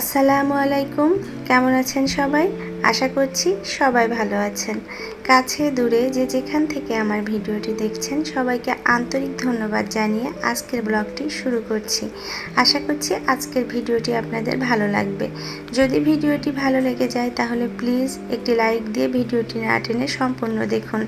আসসালামু আলাইকুম। কেমন আছেন সবাই? আশা করছি সবাই ভালো আছেন। কাছে দূরে যে যেখান থেকে আমার ভিডিওটি দেখছেন সবাইকে আন্তরিক ধন্যবাদ জানিয়ে আজকের ব্লগটি শুরু করছি। আশা করছি আজকের ভিডিওটি আপনাদের ভালো লাগবে। যদি ভিডিওটি ভালো লেগে যায় তাহলে প্লিজ একটি লাইক দিয়ে ভিডিওটি না টেনে সম্পূর্ণ দেখুন।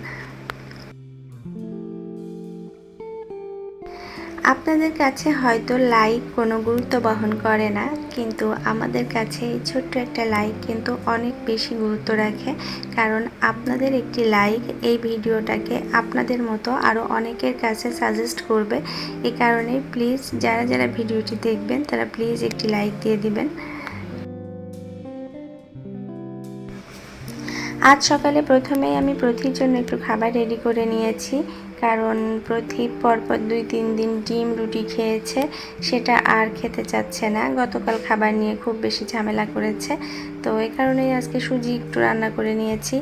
আপনাদের কাছে হয়তো লাইক কোনো গুরুত্ব বহন করে না, কিন্তু আমাদের কাছে এই ছোট্ট একটা লাইক কিন্তু অনেক বেশি গুরুত্ব রাখে। কারণ আপনাদের একটি লাইক এই ভিডিওটাকে আপনাদের মতো আরও অনেকের কাছে সাজেস্ট করবে। এই কারণে প্লিজ যারা যারা ভিডিওটি দেখবেন তারা প্লিজ একটি লাইক দিয়ে দিবেন। আজ সকালে প্রথমেই আমি প্রথির জন্য একটু খাবার রেডি করে নিয়েছি, কারণ প্রথি পরপর 2-3 দিন ডিম রুটি খেয়েছে, সেটা আর খেতে চাচ্ছে না। গতকাল খাবার নিয়ে খুব বেশি ঝামেলা করেছে, তো এই কারণেই আজকে সুজি একটু রান্না করে নিয়েছি।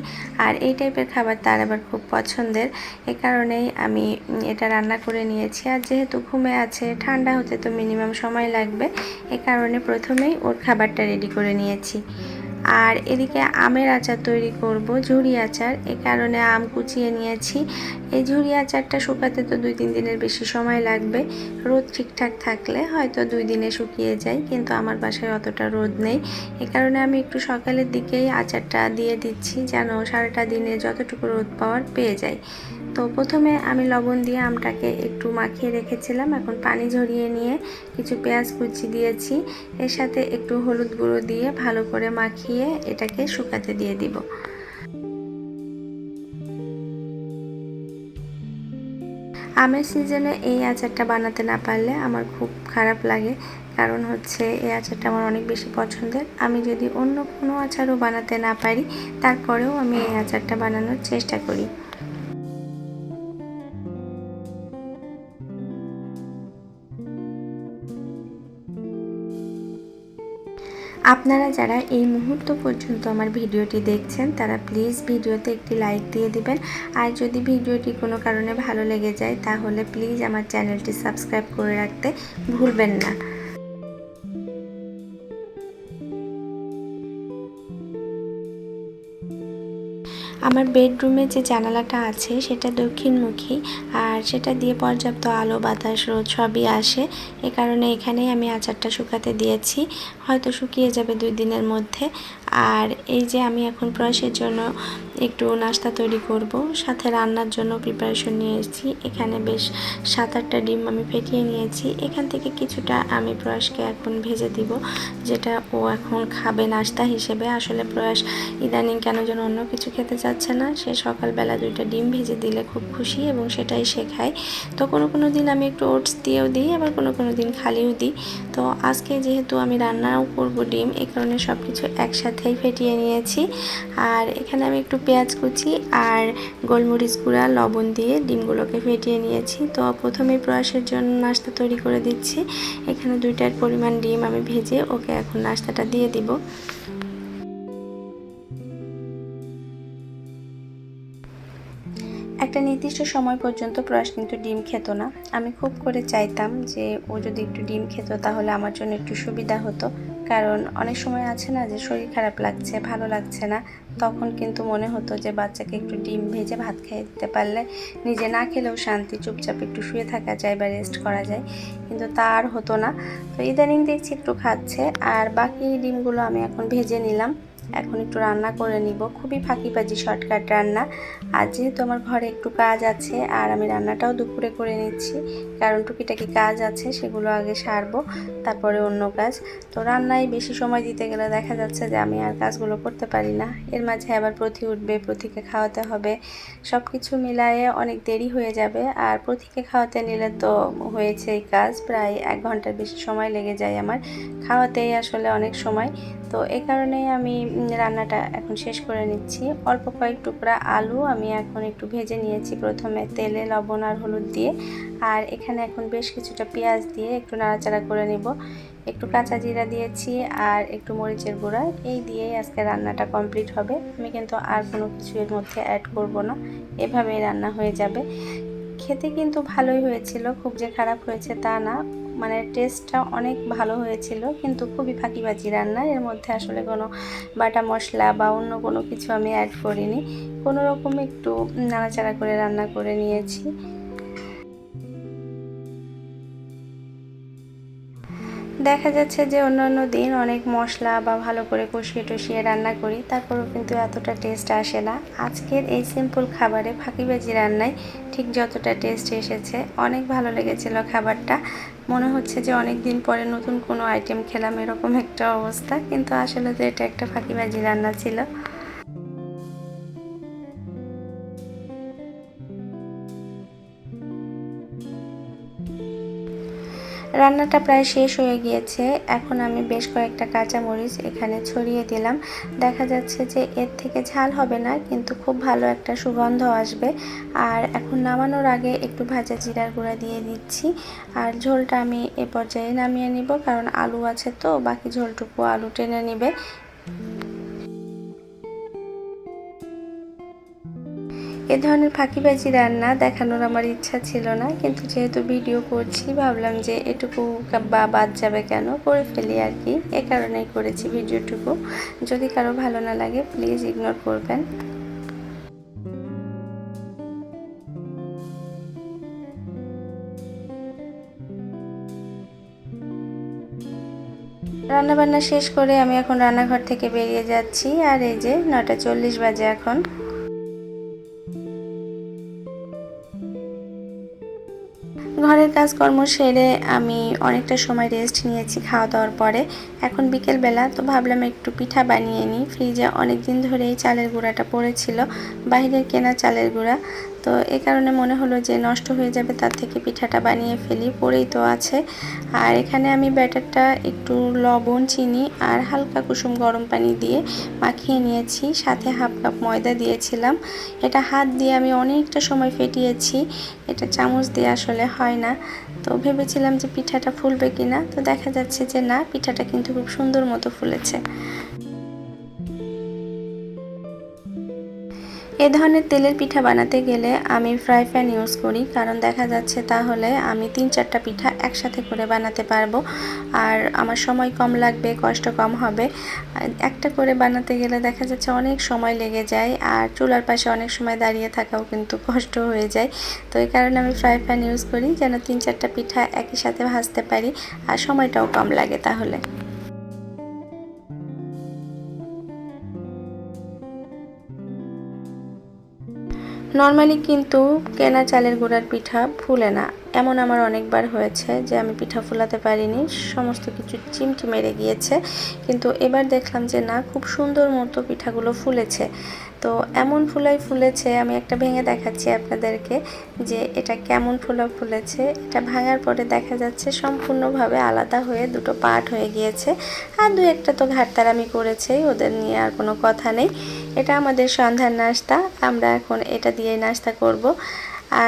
আর এই টাইপের খাবার তার আবার খুব পছন্দের, এ কারণেই আমি এটা রান্না করে নিয়েছি। আর যেহেতু ঘুমে আছে, ঠান্ডা হতে তো মিনিমাম সময় লাগবে, এ কারণে প্রথমেই ওর খাবারটা রেডি করে নিয়েছি। আর এদিকে আমের আচার তৈরি করব, ঝুরি আচার, এ কারণে আম কুচিয়ে নিয়েছি। এই ঝুরি আচারটা শুকাতে তো 2-3 দিনের বেশি সময় লাগবে। রোদ ঠিকঠাক থাকলে হয়তো 2 দিনে শুকিয়ে যায়, কিন্তু আমার বাসায় অতটা রোদ নেই, এ কারণে আমি একটু সকালের দিকেই আচারটা দিয়ে দিচ্ছি, যেন সারাটা দিনে যতটুকু রোদ পাওয়ার পেয়ে যায়। তো প্রথমে আমি লবণ দিয়ে আমটাকে একটু মাখিয়ে রেখেছিলাম, এখন পানি ঝরিয়ে নিয়ে কিছু পেঁয়াজ কুচি দিয়েছি, এর সাথে একটু হলুদ গুঁড়ো দিয়ে ভালো করে মাখিয়ে এটাকে শুকাতে দিয়ে দিব। আমের সিজনে এই আচারটা বানাতে না পারলে আমার খুব খারাপ লাগে, কারণ হচ্ছে এই আচারটা আমার অনেক বেশি পছন্দের। আমি যদি অন্য কোনো আচারও বানাতে না পারি, তারপরেও আমি এই আচারটা বানানোর চেষ্টা করি। আপনারা যারা এই মুহূর্ত পর্যন্ত আমার ভিডিওটি দেখছেন তারা প্লিজ ভিডিওতে একটি লাইক দিয়ে দিবেন। আর যদি ভিডিওটি কোনো কারণে ভালো লেগে যায় তাহলে প্লিজ আমার চ্যানেলটি সাবস্ক্রাইব করে রাখতে ভুলবেন না। আমার বেডরুমে যে জানালাটা আছে সেটা দক্ষিণমুখী, আর সেটা দিয়ে পর্যাপ্ত আলো বাতাস রোদ সবই আসে, এ কারণে এখানেই আমি আচারটা শুকাতে দিয়েছি, হয়তো শুকিয়ে যাবে 2 দিনের মধ্যে। আর এই যে আমি এখন প্রয়াসের জন্য একটু নাস্তা তৈরি করব, সাথে রান্নার জন্য প্রিপারেশন নিয়ে এসেছি। এখানে বেশ 7-8টা ডিম আমি ফেটিয়ে নিয়েছি, এখান থেকে কিছুটা আমি প্রয়াসকে এখন ভেজে দিব, যেটা ও এখন খাবে নাস্তা হিসেবে। আসলে প্রয়াস ইদানিং কেন যেন অন্য কিছু খেতে চাচ্ছে না, সে সকালবেলা 2টা ডিম ভেজে দিলে খুব খুশি এবং সেটাই সে খায়। তো কোনো দিন আমি একটু ওটস দিয়েও দিই, আবার কোনো দিন খালিও দিই। তো আজকে যেহেতু আমি রান্নাও করব ডিম, এই কারণে সব কিছু একসাথেই ফেটিয়ে নিয়েছি। আর এখানে আমি একটু পেঁয়াজ কুচি আর গোলমরিচ গুঁড়া লবণ দিয়ে ডিমগুলোকে ফেটিয়ে নিয়েছি। তো প্রথমে প্রয়াসের জন্য নাস্তা তৈরি করে দিচ্ছি। এখানে 2টার পরিমাণ ডিম আমি ভেজে ওকে এখন নাস্তাটা দিয়ে দিব। একটা নির্দিষ্ট সময় পর্যন্ত প্রয়াস কিন্তু ডিম খেত না। আমি খুব করে চাইতাম যে ও যদি একটু ডিম খেত তাহলে আমার জন্য একটু সুবিধা হতো, কারণ অনেক সময় আছে না যে শরীর খারাপ লাগছে, ভালো লাগছে না, তখন কিন্তু মনে হতো যে বাচ্চাকে একটু ডিম ভেজে ভাত খেয়ে দিতে পারলে নিজে না খেলেও শান্তি, চুপচাপ একটু শুয়ে থাকা যায় বা রেস্ট করা যায়, কিন্তু তা আর হতো না। তো ইদানিং দেখছি একটু খাচ্ছে। আর বাকি ডিমগুলো আমি এখন ভেজে নিলাম, এখন একটু রান্না করে নিব, খুবই ফাঁকিবাজি শর্টকাট রান্না। আর যেহেতু আমার ঘরে একটু কাজ আছে আর আমি রান্নাটাও দুপুরে করে নিচ্ছি, কারণ টুকিটাকি কাজ আছে সেগুলো আগে সারবো, তারপরে অন্য কাজ। তো রান্নায় বেশি সময় দিতে গেলে দেখা যাচ্ছে যে আমি আর কাজগুলো করতে পারি না, এর মাঝে আবার প্রথি উঠবে, প্রথিকে খাওয়াতে হবে, সব কিছু মিলায়ে অনেক দেরি হয়ে যাবে। আর প্রথিকে খাওয়াতে নিলে তো হয়েছে এই কাজ, প্রায় 1 ঘন্টার বেশি সময় লেগে যায় আমার খাওয়াতেই আসলে অনেক সময়। তো এই কারণেই আমি রান্নাটা এখন শেষ করে নিচ্ছি। অল্প কয়েক টুকরা আলু আমি এখন একটু ভেজে নিয়েছি প্রথমে তেলে লবণ আর হলুদ দিয়ে, আর এখানে এখন বেশ কিছুটা পেঁয়াজ দিয়ে একটু নাড়াচাড়া করে নিব। একটু কাঁচা জিরা দিয়েছি আর একটু মরিচের গুঁড়া, এই দিয়েই আজকে রান্নাটা কমপ্লিট হবে। আমি কিন্তু আর কোনো কিছু এর মধ্যে অ্যাড করব না, এভাবেই রান্না হয়ে যাবে। খেতে কিন্তু ভালোই হয়েছিল, খুব যে খারাপ হয়েছে তা না, মানে টেস্টটা অনেক ভালো হয়েছিল, কিন্তু খুবই ফাঁকিবাজি রান্না। এর মধ্যে আসলে কোনো বাটা মশলা বা অন্য কোনো কিছু আমি অ্যাড করিনি, কোনো রকম একটু নাড়াচাড়া করে রান্না করে নিয়েছি। দেখা যাচ্ছে যে অন্যান্য দিন অনেক মশলা বা ভালো করে কষিয়ে টষিয়ে রান্না করি, তারপরেও কিন্তু এতটা টেস্ট আসে না। আজকের এই সিম্পল খাবারে ফাঁকিবাজি রান্নায় ঠিক যতটা টেস্ট এসেছে, অনেক ভালো লেগেছিল খাবারটা। মনে হচ্ছে যে অনেক দিন পরে নতুন কোনো আইটেম খেলাম, এরকম একটা অবস্থা। কিন্তু আসলে তো এটা একটা ফাঁকিবাজি রান্না ছিল। রান্নাটা প্রায় শেষ হয়ে গিয়েছে। এখন আমি বেশ কয়েকটা কাঁচামরিচ এখানে ছড়িয়ে দিলাম। দেখা যাচ্ছে যে এর থেকে ঝাল হবে না, কিন্তু খুব ভালো একটা সুগন্ধ আসবে। আর এখন নামানোর আগে একটু ভাজা জিরার গুঁড়া দিয়ে দিচ্ছি। আর ঝোলটা আমি এ পর্যায়ে নামিয়ে নিব, কারণ আলু আছে তো, বাকি ঝোলটুকু আলু টেনে নিবে। এ ধরনের ফাঁকিবাজি রান্না দেখানোর আমার ইচ্ছা ছিল না, কিন্তু যেহেতু ভিডিও করছি ভাবলাম যে এটুকু বা বাদ যাবে কেন, করে ফেলি আর কি। এ কারণেই করেছি ভিডিওটুকু। যদি কারো ভালো না লাগে প্লিজ ইগনোর করবেন। রান্নাবান্না শেষ করে আমি এখন রান্নাঘর থেকে বেরিয়ে যাচ্ছি। আর এই যে 9:40 বাজে এখন। ঘরের কাজকর্ম সেরে আমি অনেকটা সময় রেস্ট নিয়েছি খাওয়া দাওয়ার পরে। এখন বিকেলবেলা, তো ভাবলাম একটু পিঠা বানিয়ে নিই। ফ্রিজে অনেক দিন ধরেই চালের গুঁড়াটা পড়েছিল, বাইরের কেনা চালের গুঁড়া। তো এ কারণে মনে হলো যে নষ্ট হয়ে যাবে, তার থেকে পিঠাটা বানিয়ে ফেলি, পড়েই তো আছে। আর এখানে আমি ব্যাটারটা একটু লবণ, চিনি আর হালকা কুসুম গরম পানি দিয়ে মাখিয়ে নিয়েছি, সাথে হাফ কাপ ময়দা দিয়েছিলাম। এটা হাত দিয়ে আমি অনেকটা সময় ফেটিয়েছি, এটা চামচ দিয়ে আসলে হয় না। তো ভেবেছিলাম যে পিঠাটা ফুলবে কিনা, তো দেখা যাচ্ছে যে না, পিঠাটা কিন্তু খুব সুন্দর মতো ফুলেছে। এ ধরনের তেলের পিঠা বানাতে গেলে আমি ফ্রাই প্যান ইউজ করি, কারণ দেখা যাচ্ছে তাহলে আমি 3-4টা পিঠা একসাথে করে বানাতে পারবো। আর আমার সময় কম লাগবে, কষ্ট কম হবে। একটা করে বানাতে গেলে দেখা যাচ্ছে অনেক সময় লেগে যায়, আর চুলার পাশে অনেক সময় দাঁড়িয়ে থাকাও কিন্তু কষ্ট হয়ে যায়। তো এই কারণে আমি ফ্রাই প্যান ইউজ করি, যেন 3-4টা পিঠা একই সাথে ভাজতে পারি, আর সময়টাও কম লাগে তাহলে। নর্মালি কিন্তু কেনা চালের গুঁড়ার পিঠা ফুলে না, এমন আমার অনেকবার হয়েছে যে আমি পিঠা ফুলাতে পারিনি, সমস্ত কিছু চিমটি মেরে গিয়েছে। কিন্তু এবার দেখলাম যে না, খুব সুন্দর মতো পিঠাগুলো ফুলেছে। তো এমন ফুলেছে, আমি একটা ভেঙে দেখাচ্ছি আপনাদেরকে যে এটা কেমন ফুলেছে। এটা ভাঙার পরে দেখা যাচ্ছে সম্পূর্ণভাবে আলাদা হয়ে দুটো পার্ট হয়ে গিয়েছে। আর দু একটা তো ঘাটতারামি করেছে, ওদের নিয়ে আর কোনো কথা নেই। এটা আমাদের সন্ধ্যার নাস্তা, আমরা এখন এটা দিয়ে নাস্তা করব।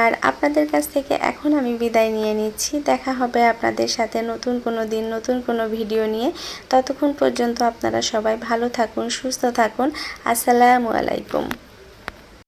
আর আপনাদের কাছ থেকে এখন আমি বিদায় নিয়ে নিচ্ছি। দেখা হবে আপনাদের সাথে নতুন কোনো দিন, নতুন কোনো ভিডিও নিয়ে। ততক্ষণ পর্যন্ত আপনারা সবাই ভালো থাকুন, সুস্থ থাকুন। আসসালামু আলাইকুম।